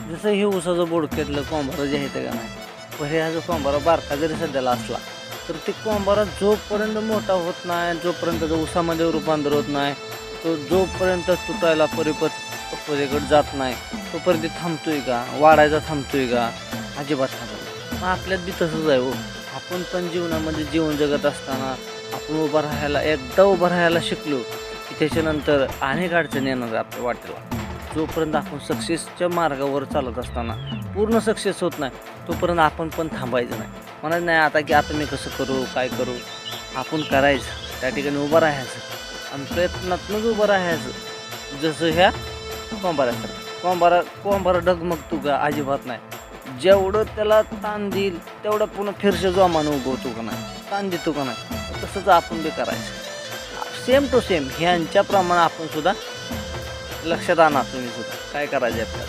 जसं हे ऊसाचं बोडक्यातलं कोंबारा जे आहे का नाही, पहिले हा जो कोंबारा बारका जरी सध्याला असला तर ते कोंबारा जोपर्यंत मोठा होत नाही, जोपर्यंत तो ऊसामध्ये रूपांतर होत नाही, तो जोपर्यंत तुटायला पलीकडे जात नाही तोपर्यंत थांबतोय का, वाढायचा थांबतोय का, अजिबात थांबत नाही. मग आपल्यात बी तसंच आहे हो. आपण पण जीवनामध्ये जीवन जगत असताना आपण एकदा उभं राहायला शिकलो की त्याच्यानंतर अनेक अडचणी येणार आपल्या वाटेला. जोपर्यंत आपण सक्सेसच्या मार्गावर चालत असताना पूर्ण सक्सेस होत नाही तोपर्यंत आपण पण थांबायचं नाही. म्हणत नाही आता की आता मी कसं करू, काय करू. आपण करायचं, त्या ठिकाणी उभं राहायचं आणि प्रयत्नातूनच उभं राहायचं. जसं ह्या कोंबारा डगमगतो का, अजिबात नाही. जेवढं त्याला ताण देईल तेवढं पुन्हा फिरशे जोमानं उगवतो का नाही, ताण देतो का नाही, तसंच आपण बी करायचं. सेम टू सेम ह्यांच्याप्रमाणे आपण सुद्धा लक्षात आणा तुम्ही सुद्धा काय करायचं आपल्याला.